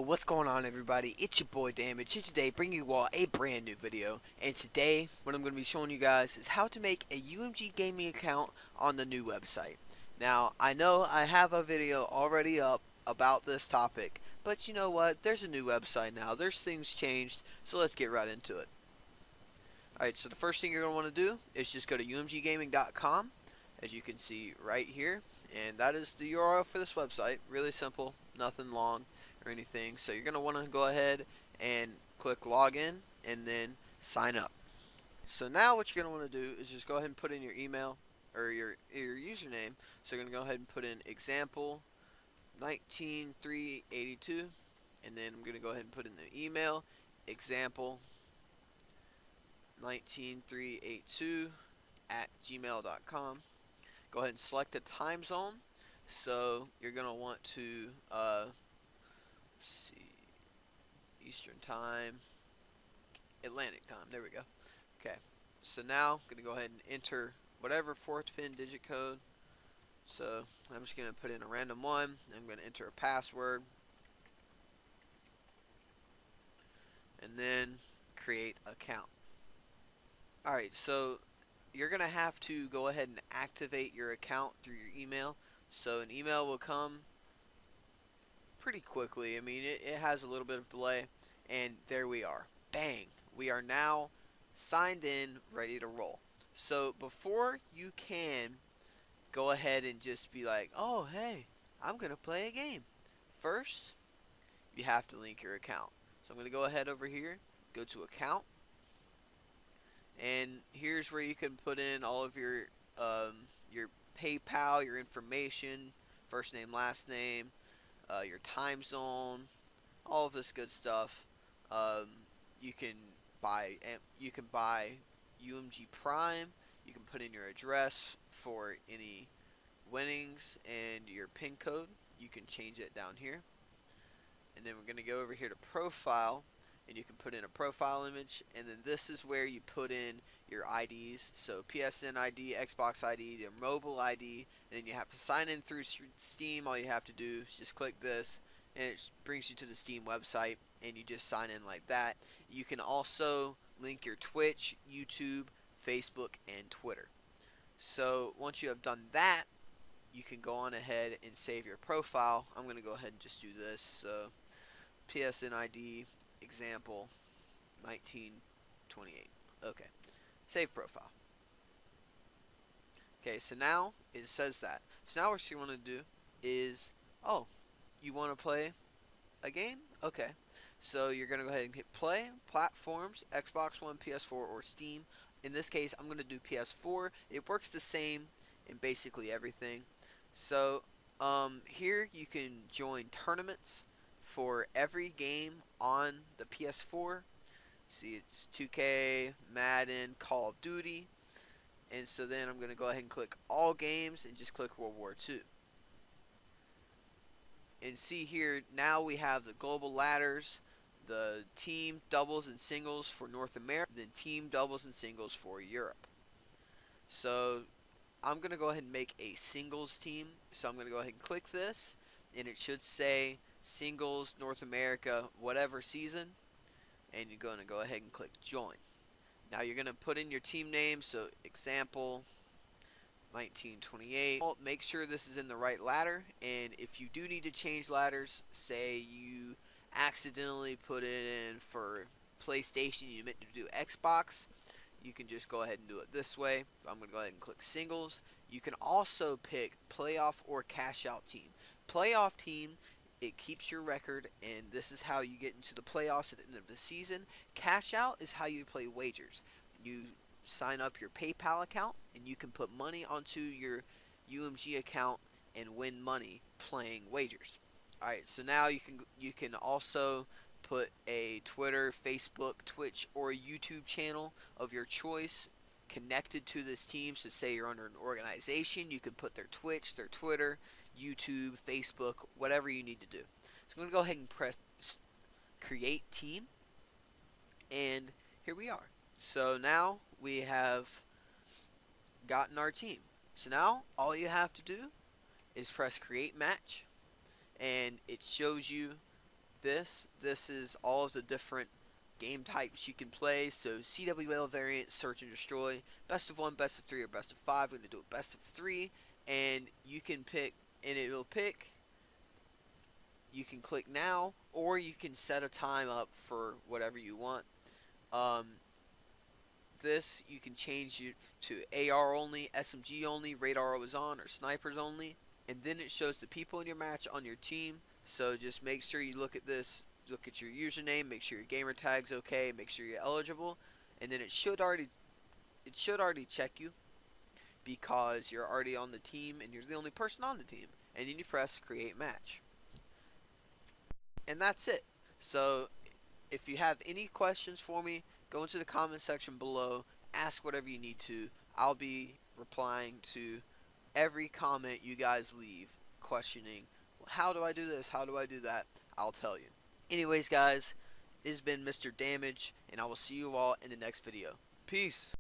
What's going on, everybody? It's your boy Damage here today, bringing you all a brand new video. And today what I'm going to be showing you guys is how to make a UMG gaming account on the new website. Now I know I have a video already up about this topic, but you know what, there's a new website now, there's things changed, so let's get right into it. Alright, so the first thing you're going to want to do is just go to umggaming.com, as you can see right here, and that is the URL for this website. Really simple, nothing long or anything. So you're going to want to go ahead and click login and then sign up. So now what you're going to want to do is just go ahead and put in your email or your username. So you're going to go ahead and put in example 19382, and then I'm going to go ahead and put in the email example 19382 at gmail.com. Go ahead and select the time zone. So you're going to want to let's see, Eastern time, Atlantic time. There we go. Okay, so now I'm going to go ahead and enter whatever 4-pin digit code. So I'm just going to put in a random one. I'm going to enter a password, and then create account. Alright, so you're going to have to go ahead and activate your account through your email. So an email will come pretty quickly. I mean, it has a little bit of delay, and there we are. Bang! We are now signed in, ready to roll. So before you can go ahead and just be like, oh hey, I'm gonna play a game, first you have to link your account. So I'm gonna go ahead over here, go to account, and here's where you can put in all of your PayPal, your information, first name, last name, your time zone, all of this good stuff. You can buy UMG Prime. You can put in your address for any winnings and your PIN code. You can change it down here. And then we're going to go over here to profile, and you can put in a profile image, and then this is where you put in your IDs. So PSN ID, Xbox ID, your mobile ID, and then you have to sign in through Steam. All you have to do is just click this, and it brings you to the Steam website, and you just sign in like that. You can also link your Twitch, YouTube, Facebook, and Twitter. So once you have done that, you can go on ahead and save your profile. I'm going to go ahead and just do this. So PSN ID example 1928. Okay, save profile. Okay, so now it says that. So now what you want to do is, oh, you want to play a game? Okay, so you're going to go ahead and hit play, platforms, Xbox One, PS4, or Steam. In this case, I'm going to do PS4. It works the same in basically everything. So here you can join tournaments for every game on the PS4. See, it's 2K, Madden, Call of Duty. And so then I'm going to go ahead and click all games and just click World War II. And see here, now we have the global ladders, the team doubles and singles for North America, then team doubles and singles for Europe. So I'm going to go ahead and make a singles team. So I'm going to go ahead and click this, and it should say singles North America whatever season, and you're going to go ahead and click join. Now you're going to put in your team name, so example 1928. Make sure this is in the right ladder, and if you do need to change ladders, say you accidentally put it in for PlayStation, you meant to do Xbox, you can just go ahead and do it this way. I'm going to go ahead and click singles. You can also pick playoff or cash out team. Playoff team, it keeps your record, and this is how you get into the playoffs at the end of the season. Cash out is how you play wagers. You sign up your PayPal account, and you can put money onto your UMG account and win money playing wagers. Alright, so now you can also put a Twitter, Facebook, Twitch, or YouTube channel of your choice connected to this team. So say you're under an organization, you can put their Twitch, their Twitter, YouTube, Facebook, whatever you need to do. So I'm going to go ahead and press create team, and here we are. So now we have gotten our team. So now all you have to do is press create match, and it shows you This is all of the different game types you can play. So CWL variant, search and destroy, best of 1, best of 3, or best of 5. We're going to do a best of 3, and you can pick, and it'll pick. You can click now, or you can set a time up for whatever you want. Um, this you can change it to AR only, SMG only, radar always on, or snipers only. And then it shows the people in your match on your team. So just make sure you look at this, look at your username, make sure your gamer tag's okay, make sure you're eligible, and then it should already check you because you're already on the team and you're the only person on the team. And then you press create match. And that's it. So if you have any questions for me, go into the comment section below, ask whatever you need to. I'll be replying to every comment you guys leave questioning, how do I do this, how do I do that. I'll tell you. Anyways guys, it has been Mr. Damage, and I will see you all in the next video. Peace.